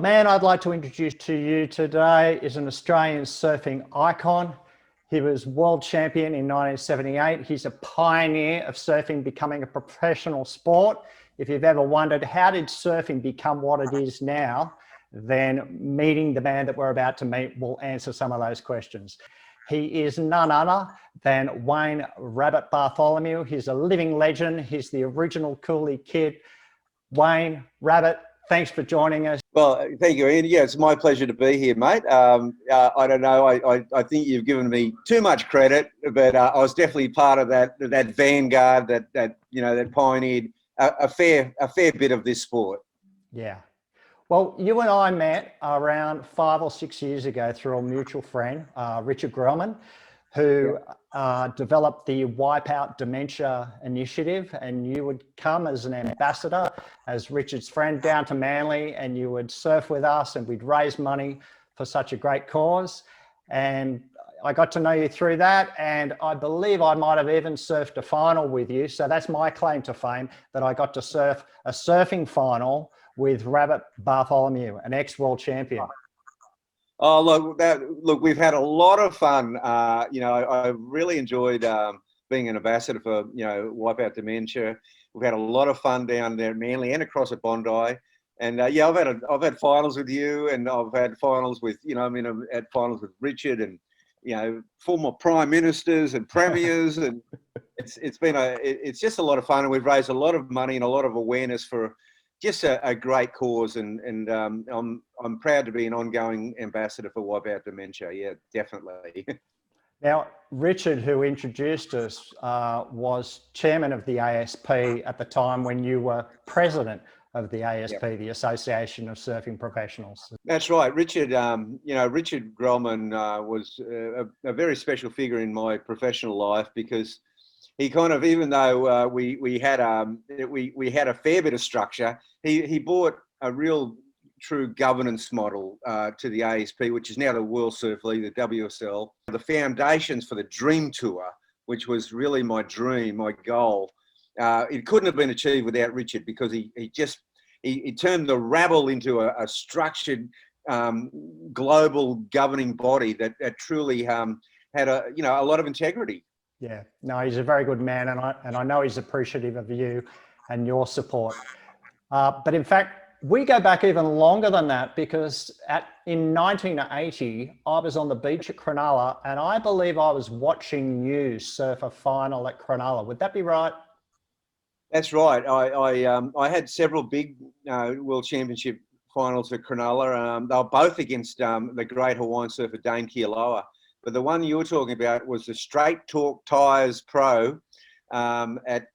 man I'd like to introduce to you today is an Australian surfing icon. He was world champion in 1978. He's a pioneer of surfing becoming a professional sport. If you've ever wondered how did surfing become what it is now, then meeting the man that we're about to meet will answer some of those questions. He is none other than Wayne "Rabbit" Bartholomew. He's a living legend. He's the original Coolie kid. Wayne "Rabbit", thanks for joining us. Well, thank you, Ian. Yeah, it's my pleasure to be here, mate. I don't know. I think you've given me too much credit, but I was definitely part of that vanguard that pioneered a fair bit of this sport. Yeah. Well, you and I met around 5 or 6 years ago through a mutual friend, Richard Grellman, who developed the Wipeout Dementia Initiative, and you would come as an ambassador, as Richard's friend, down to Manly, and you would surf with us and we'd raise money for such a great cause. And I got to know you through that, and I believe I might have even surfed a final with you. So that's my claim to fame, that I got to surf a surfing final with Rabbit Bartholomew, an ex-world champion. Oh, look, we've had a lot of fun. I really enjoyed being an ambassador for, Wipeout Dementia. We've had a lot of fun down there at Manly and across at Bondi. And I've had finals with you, and I've had finals with, had finals with Richard and, former prime ministers and premiers. And it's just a lot of fun. And we've raised a lot of money and a lot of awareness for just a great cause, and I'm proud to be an ongoing ambassador for Wipeout Dementia. Yeah, definitely. Now, Richard, who introduced us, was chairman of the ASP at the time when you were president of the ASP, yep, the Association of Surfing Professionals. That's right, Richard. Richard Grellman was a very special figure in my professional life, because he kind of, even though we had a fair bit of structure, he brought a real true governance model to the ASP, which is now the World Surf League, the WSL. The foundations for the Dream Tour, which was really my dream, my goal. It couldn't have been achieved without Richard, because he turned the rabble into a structured global governing body that truly had a lot of integrity. Yeah, no, he's a very good man, and I know he's appreciative of you and your support. But in fact, we go back even longer than that, because in 1980, I was on the beach at Cronulla, and I believe I was watching you surf a final at Cronulla. Would that be right? That's right. I had several big World Championship finals at Cronulla. They were both against the great Hawaiian surfer Dane Kealoha. But the one you were talking about was the Straight Talk Tires Pro at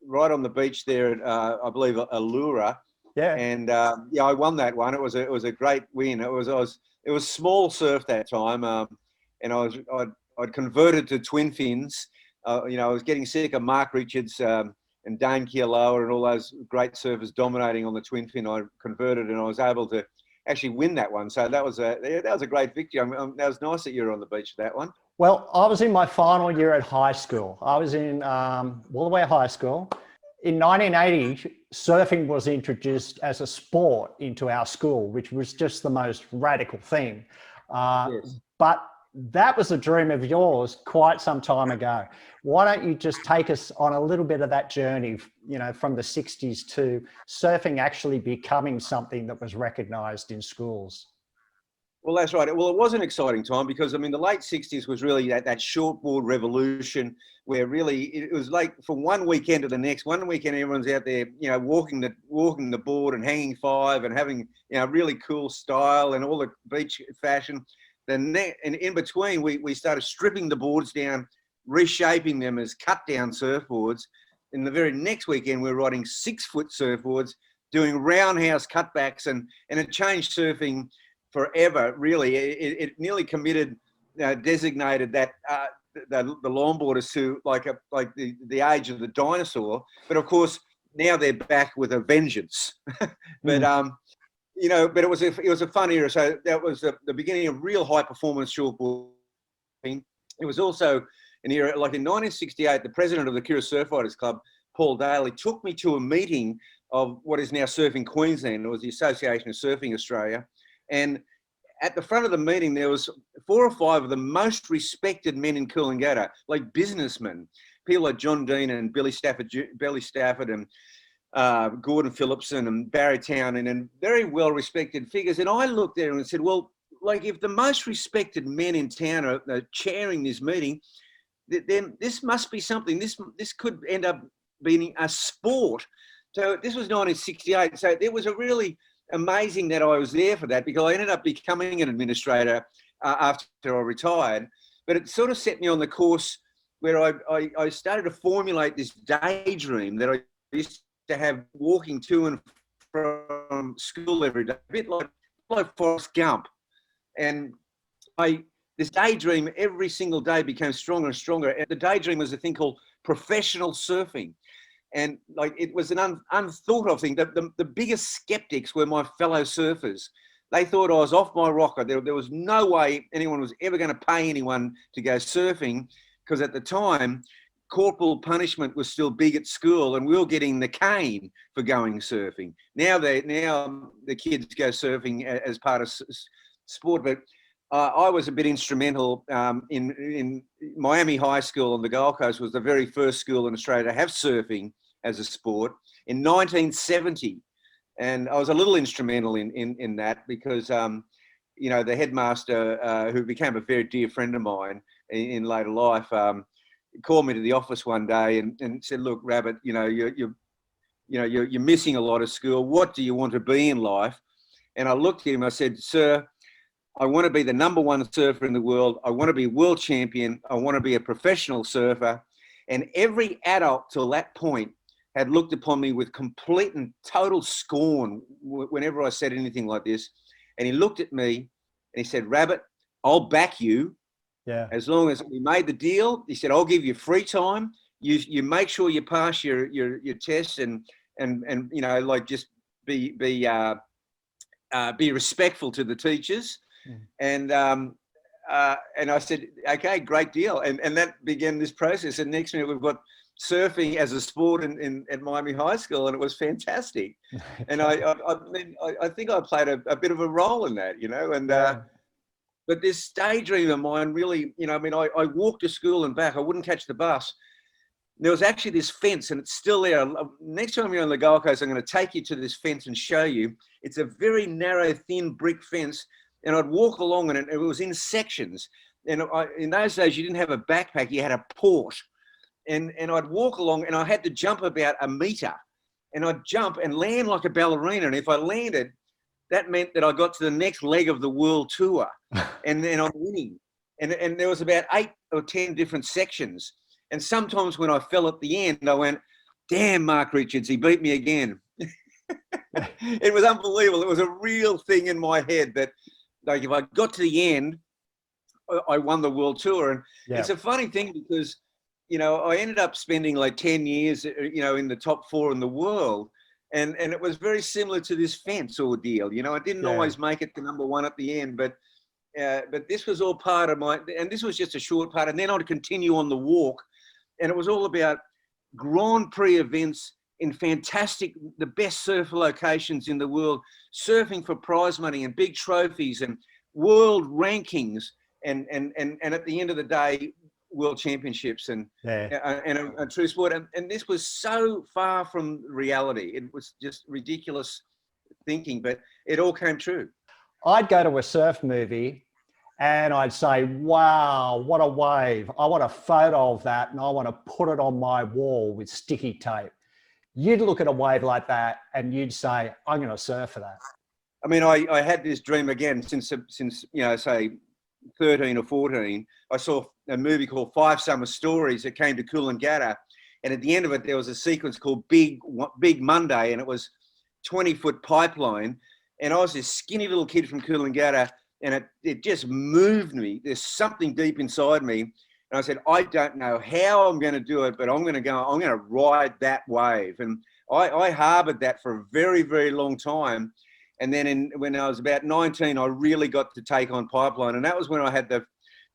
right on the beach there at I believe Allura. Yeah. And I won that one. It was a great win. It was small surf that time, and I'd converted to twin fins. I was getting sick of Mark Richards and Dane Kealoha and all those great surfers dominating on the twin fin. I converted, and I was able to actually win that one. So that was a great victory. That was nice that you were on the beach for that one. Well, I was in my final year at high school. I was in Wollaware High School. In 1980, surfing was introduced as a sport into our school, which was just the most radical thing. Yes. But that was a dream of yours quite some time ago. Why don't you just take us on a little bit of that journey, from the 60s to surfing actually becoming something that was recognized in schools? Well, that's right. Well, it was an exciting time, because, the late 60s was really that shortboard revolution, where really it was like from one weekend to the next. One weekend everyone's out there, walking the board and hanging five and having, really cool style and all the beach fashion. And in between, we started stripping the boards down, reshaping them as cut-down surfboards. In the very next weekend, we were riding 6-foot surfboards, doing roundhouse cutbacks, and it changed surfing forever, really. It nearly designated that the longboarders to like the age of the dinosaur. But of course, now they're back with a vengeance. But but it was a fun era. So that was the beginning of real high performance shortboarding. It was also an era, like in 1968, the president of the Kira Surf Riders Club, Paul Daly, took me to a meeting of what is now Surfing Queensland. It was the Association of Surfing Australia. And at the front of the meeting, there was 4 or 5 of the most respected men in Coolangatta, like businessmen, people like John Dean and Billy Stafford and Gordon Phillipson and Barry Townend, and very well-respected figures. And I looked at them and said, well, like if the most respected men in town are chairing this meeting, then this must be something. This could end up being a sport. So this was 1968. So it was a really amazing that I was there for that, because I ended up becoming an administrator after I retired. But it sort of set me on the course where I started to formulate this daydream that I used to have walking to and from school every day, a bit like Forrest Gump. And this daydream every single day became stronger and stronger. And the daydream was a thing called professional surfing. And like it was an unthought of thing. The biggest skeptics were my fellow surfers. They thought I was off my rocker. There was no way anyone was ever going to pay anyone to go surfing, because at the time, corporal punishment was still big at school, and we were getting the cane for going surfing. Now the kids go surfing as part of sport. But I was a bit instrumental in Miami High School on the Gold Coast. Was the very first school in Australia to have surfing as a sport in 1970. And I was a little instrumental in that, because, you know, the headmaster, who became a very dear friend of mine in later life, called me to the office one day and said, look, Rabbit, you know, you're missing a lot of school. What do you want to be in life? And I looked at him, I said, sir, I want to be the #1 surfer in the world. I want to be world champion. I want to be a professional surfer. And every adult till that point had looked upon me with complete and total scorn whenever I said anything like this. And he looked at me and he said, Rabbit, I'll back you. Yeah. As long as we made the deal. He said, I'll give you free time. You make sure you pass your tests and you know, like just be respectful to the teachers. And I said, okay, great deal. And that began this process. And next minute we've got surfing as a sport at Miami High School, and it was fantastic. And I think I played a bit of a role in that, you know. And but this daydream of mine really, you know, I mean, I walked to school and back. I wouldn't catch the bus. There was actually this fence, and it's still there. Next time you're on the Gold Coast, I'm going to take you to this fence and show you. It's a very narrow, thin brick fence, and I'd walk along, and it was in sections. And in those days, you didn't have a backpack; you had a port. And I'd walk along, and I had to jump about a metre, and I'd jump and land like a ballerina. And if I landed, that meant that I got to the next leg of the world tour, and then I'm winning. And there was about 8 or 10 different sections. And sometimes when I fell at the end, I went, damn, Mark Richards, he beat me again. It was unbelievable. It was a real thing in my head that, like, if I got to the end, I won the world tour. And it's a funny thing because, you know, I ended up spending like 10 years, you know, in the top 4 in the world. And it was very similar to this fence ordeal. You know, I didn't always make it to #1 at the end, but this was all part of and this was just a short part. And then I'd continue on the walk. And it was all about Grand Prix events in the best surfer locations in the world, surfing for prize money and big trophies and world rankings. And at the end of the day, world championships and a true sport. And this was so far from reality. It was just ridiculous thinking, but it all came true. I'd go to a surf movie and I'd say, wow, what a wave. I want a photo of that and I want to put it on my wall with sticky tape. You'd look at a wave like that and you'd say, I'm going to surf for that. I mean, I had this dream again since, you know, say 13 or 14. I saw a movie called 5 Summer Stories that came to Coolangatta. And at the end of it, there was a sequence called Big Monday, and it was 20-foot pipeline. And I was this skinny little kid from Coolangatta, and it just moved me. There's something deep inside me. And I said, I don't know how I'm going to do it, but I'm going to ride that wave. And I harbored that for a very, very long time. And then when I was about 19, I really got to take on pipeline. And that was when I had the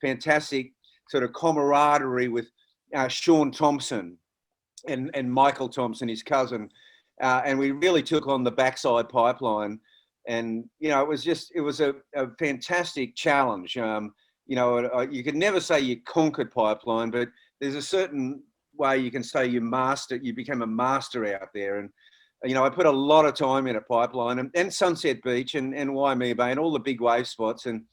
fantastic sort of camaraderie with Shaun Thomson and Michael Thomson, his cousin. and we really took on the backside pipeline. And, you know, it was a fantastic challenge. You know, you can never say you conquered pipeline, but there's a certain way you can say you became a master out there. And, you know, I put a lot of time in at pipeline and Sunset Beach and Waimea Bay and all the big wave spots. And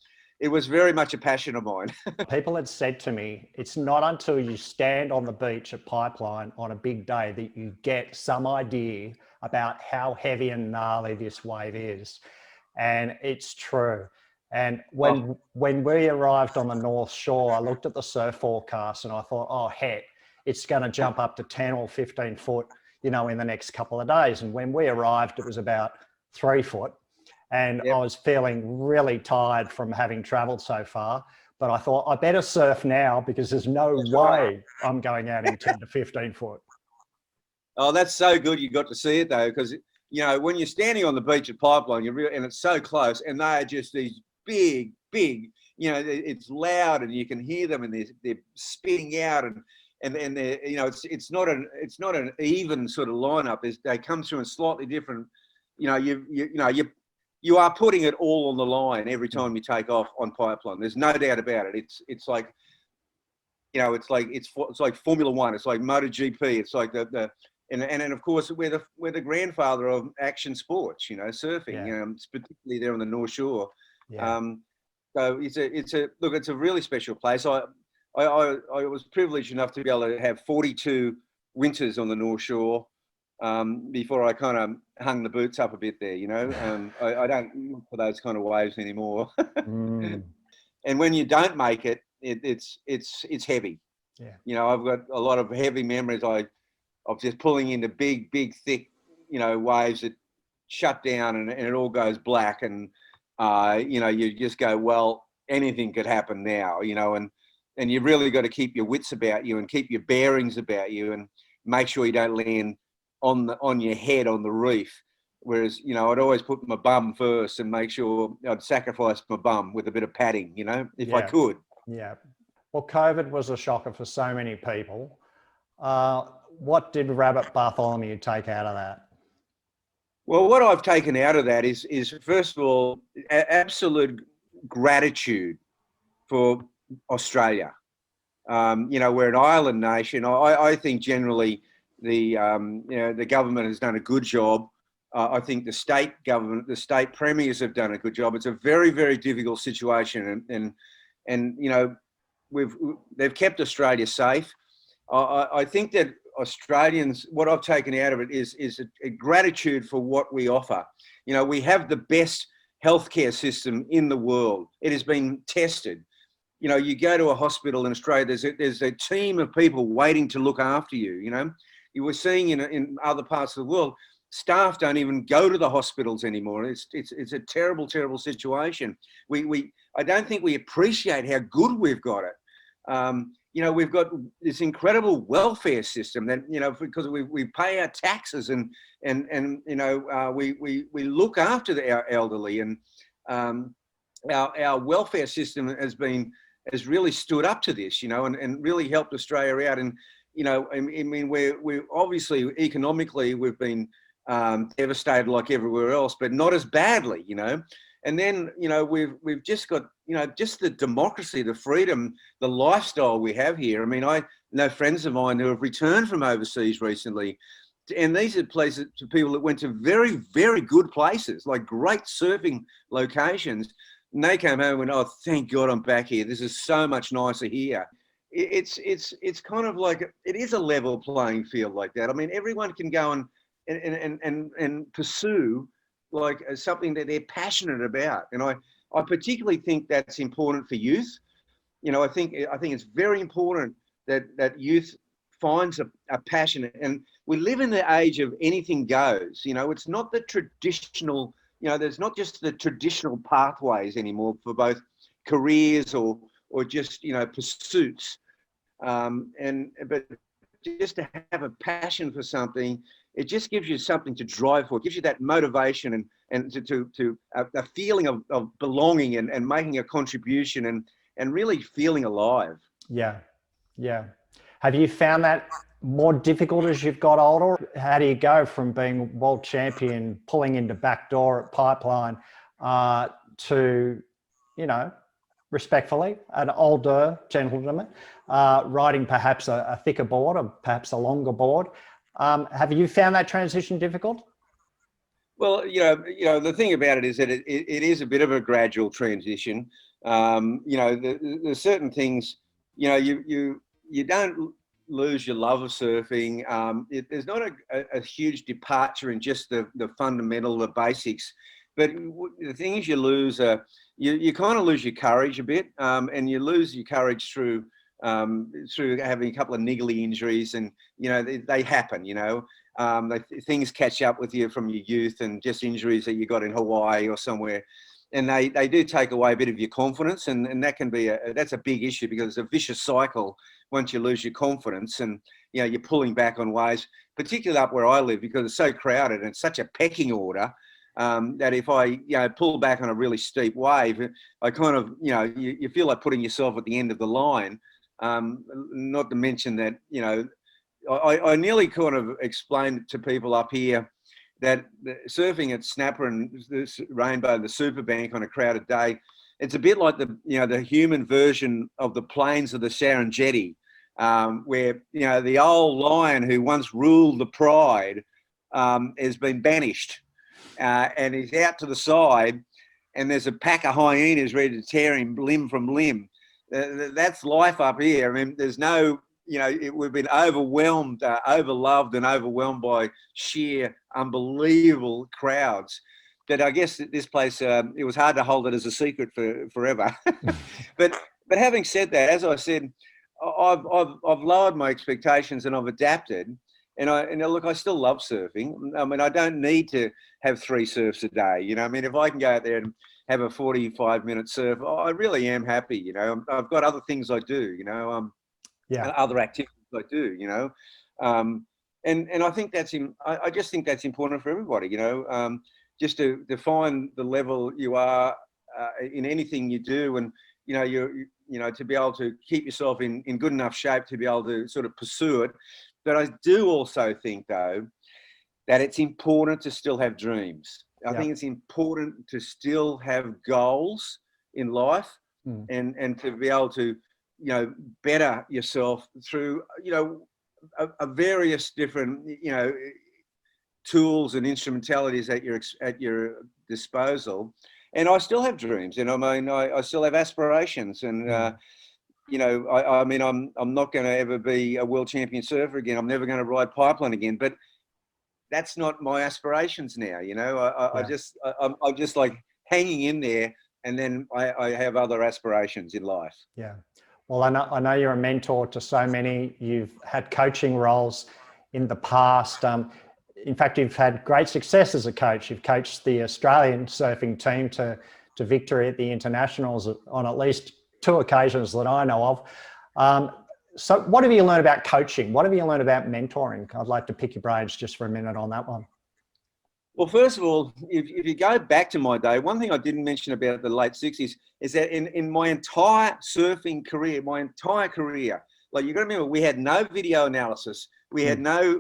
it was very much a passion of mine. People had said to me, it's not until you stand on the beach at Pipeline on a big day that you get some idea about how heavy and gnarly this wave is. And it's true. And when we arrived on the North Shore, I looked at the surf forecast and I thought, oh, heck, it's going to jump up to 10 or 15 foot, you know, in the next couple of days. And when we arrived, it was about 3 foot. And I was feeling really tired from having traveled so far. But I thought, I better surf now because there's no way I'm going out in 10 to 15 foot. Oh, that's so good you got to see it, though, because, you know, when you're standing on the beach at Pipeline, and it's so close, and they are just these big, you know, it's loud and you can hear them and they're spitting out and they're, you know, it's not an even sort of lineup. They come through in slightly different, you know, you are putting it all on the line every time you take off on Pipeline. There's no doubt about it. It's like, you know, it's like Formula One. It's like MotoGP. It's like and of course we're the grandfather of action sports. You know, surfing, particularly there on the North Shore. Yeah. So it's a really special place. I was privileged enough to be able to have 42 winters on the North Shore. Before I kind of hung the boots up a bit there, you know, I don't look for those kind of waves anymore. And when you don't make it, it's heavy. Yeah. You know, I've got a lot of heavy memories of just pulling into big, thick, you know, waves that shut down and it all goes black. And, you know, you just go, well, anything could happen now, you know, and you really got to keep your wits about you and keep your bearings about you and make sure you don't land on your head on the reef. Whereas, you know, I'd always put my bum first and make sure I'd sacrifice my bum with a bit of padding, you know, if I could. Yeah. Well, COVID was a shocker for so many people. What did Rabbit Bartholomew take out of that? Well, what I've taken out of that is first of all, absolute gratitude for Australia. You know, we're an island nation. I think generally you know, the government has done a good job. I think the state government, the state premiers have done a good job. It's a very, very difficult situation, and you know, they've kept Australia safe. I think that Australians, what I've taken out of it is a gratitude for what we offer. You know, we have the best healthcare system in the world. It has been tested. You know, you go to a hospital in Australia, there's a team of people waiting to look after you. You know, you were seeing in other parts of the world, staff don't even go to the hospitals anymore. It's a terrible situation. I don't think we appreciate how good we've got it. You know, we've got this incredible welfare system that, you know, because we pay our taxes and you know, we look after our elderly, and our welfare system has really stood up to this, you know, and really helped Australia out. And, you know, I mean, we're obviously economically we've been devastated like everywhere else, but not as badly, you know. And then, you know, we've just got, you know, just the democracy, the freedom, the lifestyle we have here. I mean, I know friends of mine who have returned from overseas recently, and these are places to people that went to very, very good places, like great surfing locations. And they came home and, oh, thank God I'm back here. This is so much nicer here. It's kind of like, it is a level playing field like that. I mean, everyone can go and pursue like something that they're passionate about. And I particularly think that's important for youth. You know, I think it's very important that youth finds a passion. And we live in the age of anything goes. You know, it's not the traditional, you know, there's not just the traditional pathways anymore for both careers or just, you know, pursuits. But just to have a passion for something, it just gives you something to drive for. It gives you that motivation and to a feeling of belonging and making a contribution and really feeling alive. Yeah. Have you found that more difficult as you've got older? How do you go from being world champion, pulling into backdoor at Pipeline, to, you know, respectfully, an older gentleman, riding perhaps a thicker board or perhaps a longer board? Have you found that transition difficult? Well, the thing about it is that it is a bit of a gradual transition. There's certain things, you don't lose your love of surfing. There's not a huge departure in just the fundamental, the basics. But the thing is, you lose, you kind of lose your courage a bit, and you lose your courage through having a couple of niggly injuries, and they happen. Things catch up with you from your youth, and just injuries that you got in Hawaii or somewhere, and they do take away a bit of your confidence, and that can be that's a big issue, because it's a vicious cycle once you lose your confidence, and you're pulling back on waves, particularly up where I live, because it's so crowded and it's such a pecking order. That if I pull back on a really steep wave, I kind of you feel like putting yourself at the end of the line. Not to mention that I nearly kind of explained to people up here that surfing at Snapper and this Rainbow, the Superbank on a crowded day, it's a bit like the human version of the plains of the Serengeti, where the old lion who once ruled the pride has been banished. And he's out to the side, and there's a pack of hyenas ready to tear him limb from limb. That's life up here. I mean, there's no, we've been overwhelmed, overloved and overwhelmed by sheer unbelievable crowds. But I guess this place, it was hard to hold it as a secret for forever. But having said that, as I said, I've lowered my expectations and I've adapted. And look, I still love surfing. I mean, I don't need to have 3 surfs a day. I mean, if I can go out there and have a 45-minute surf, I really am happy. I've got other things I do. Other activities I do. And I think I just think that's important for everybody. Just to find the level you are in anything you do, and to be able to keep yourself in good enough shape to be able to sort of pursue it. But I do also think, though, that it's important to still have dreams. I think it's important to still have goals in life, and to be able to, better yourself through, a various different, tools and instrumentalities at your disposal. And I still have dreams, and I mean, I still have aspirations, and I mean, I'm not going to ever be a world champion surfer again. I'm never going to ride Pipeline again. But that's not my aspirations now. I'm just like hanging in there, and then I have other aspirations in life. Yeah. Well, I know you're a mentor to so many. You've had coaching roles in the past. In fact, you've had great success as a coach. You've coached the Australian surfing team to victory at the internationals on at least 2 occasions that I know of. So what have you learned about coaching? What have you learned about mentoring? I'd like to pick your brains just for a minute on that one. Well, first of all, if you go back to my day, one thing I didn't mention about the late 60s is that in my entire surfing career, like, you've got to remember, we had no video analysis. We had no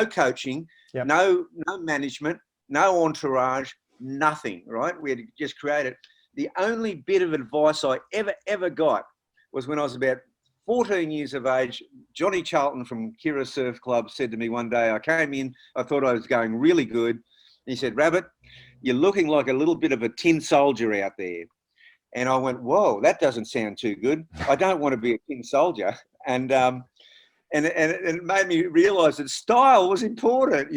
coaching, no management, no entourage, nothing, right? We had just created. The only bit of advice I ever got was when I was about 14 years of age. Johnny Charlton from Kira Surf Club said to me one day, I came in, I thought I was going really good. He said, "Rabbit, you're looking like a little bit of a tin soldier out there." And I went, "Whoa, that doesn't sound too good. I don't want to be a tin soldier." And it made me realise that style was important.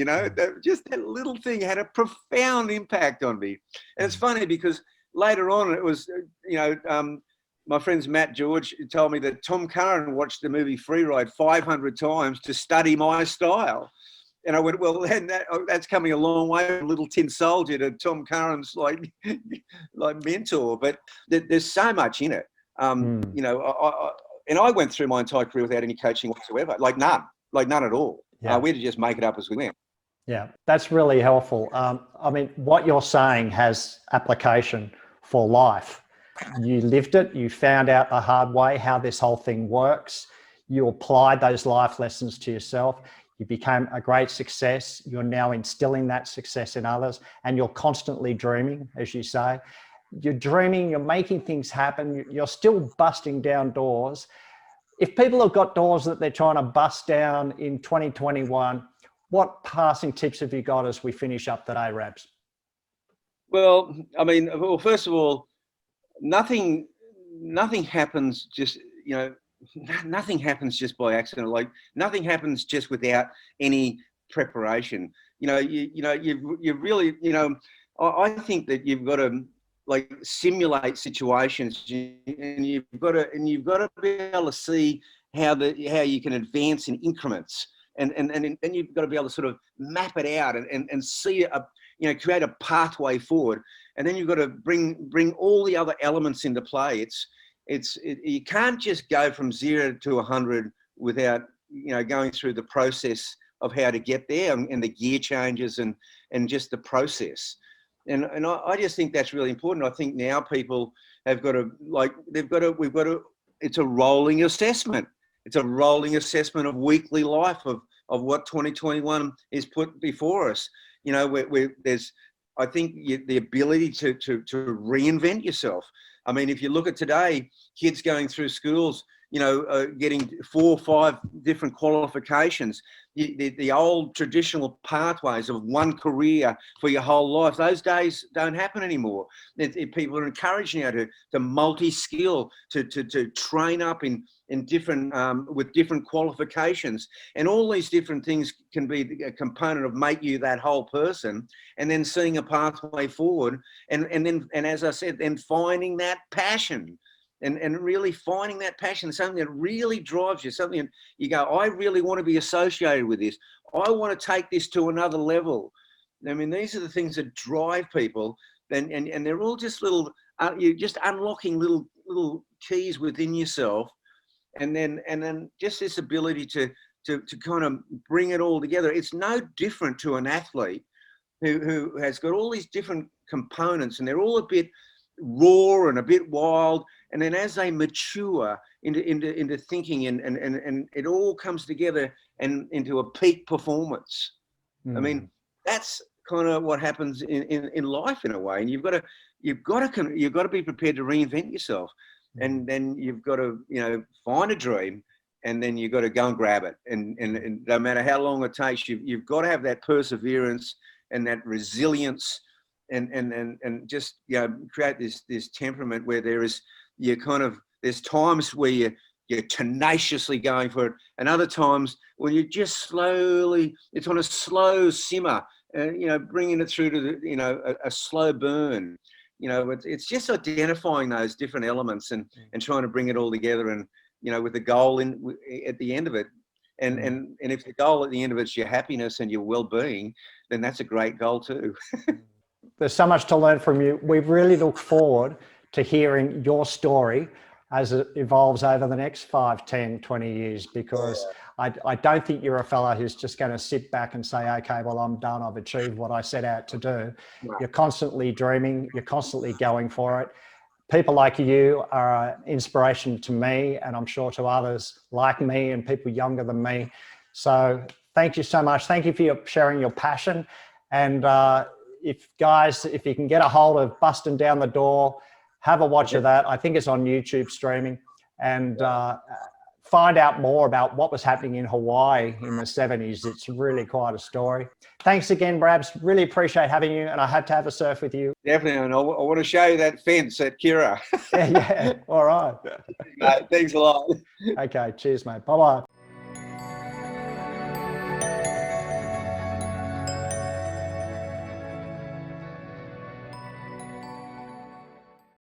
Just that little thing had a profound impact on me. And it's funny because later on, it was, my friends Matt George told me that Tom Curran watched the movie Freeride 500 times to study my style. And I went, well, that's coming a long way from Little Tin Soldier to Tom Curran's like mentor. But there's so much in it. And I went through my entire career without any coaching whatsoever, like none at all. We had to just make it up as we went. Yeah, that's really helpful. I mean, what you're saying has application for life. You lived it. You found out the hard way how this whole thing works. you applied those life lessons to yourself. You became a great success. You're now instilling that success in others, and you're constantly dreaming, as you say. You're dreaming, you're making things happen. You're still busting down doors. If people have got doors that they're trying to bust down in 2021, what passing tips have you got as we finish up today, Rabs? Well, I mean, well, first of all, nothing happens just, nothing happens just by accident. Like nothing happens just without any preparation. You really, I think that you've got to like simulate situations, and you've got to be able to see how you can advance in increments, and you've got to be able to sort of map it out and see create a pathway forward, and then you've got to bring all the other elements into play. You can't just go from 0 to 100 without going through the process of how to get there, and the gear changes and just the process. And I just think that's really important. I think now people have got to it's a rolling assessment. It's a rolling assessment of weekly life of what 2021 is put before us. There's, I think, the ability to reinvent yourself. I mean, if you look at today, kids going through schools, getting 4 or 5 different qualifications, the old traditional pathways of one career for your whole life, those days don't happen anymore. People are encouraged now to multi-skill, to train up in different, with different qualifications. And all these different things can be a component of make you that whole person, and then seeing a pathway forward. And as I said, then finding that passion. And really finding that passion, something that really drives you, something that you go, I really want to be associated with this. I want to take this to another level. I mean, these are the things that drive people, and they're all just little, you're just unlocking little keys within yourself, and then just this ability to kind of bring it all together. It's no different to an athlete who has got all these different components, and they're all a bit raw and a bit wild, and then as they mature into thinking and it all comes together and into a peak performance. I mean, that's kind of what happens in life in a way, and you've got to be prepared to reinvent yourself, and then you've got to find a dream, and then you've got to go and grab it, and no matter how long it takes, you've got to have that perseverance and that resilience. And just create this temperament where there's times where you're tenaciously going for it, and other times when you're just slowly, it's on a slow simmer, bringing it through to a slow burn. It's just identifying those different elements and trying to bring it all together, and with the goal at the end of it. And if the goal at the end of it's your happiness and your well-being, then that's a great goal too. There's so much to learn from you. We really look forward to hearing your story as it evolves over the next 5, 10, 20 years, because I don't think you're a fellow who's just going to sit back and say, okay, well, I'm done. I've achieved what I set out to do. Right. You're constantly dreaming. You're constantly going for it. People like you are an inspiration to me, and I'm sure to others like me and people younger than me. So thank you so much. Thank you for sharing your passion. And if you can get a hold of Bustin Down the Door, have a watch of that. I think it's on YouTube streaming, and find out more about what was happening in Hawaii in the 70s. It's really quite a story. Thanks again, Brabs. Really appreciate having you, and I hope to have a surf with you. Definitely, and I want to show you that fence at Kira. Yeah. All right. Mate, thanks a lot. Okay, cheers, mate. Bye-bye.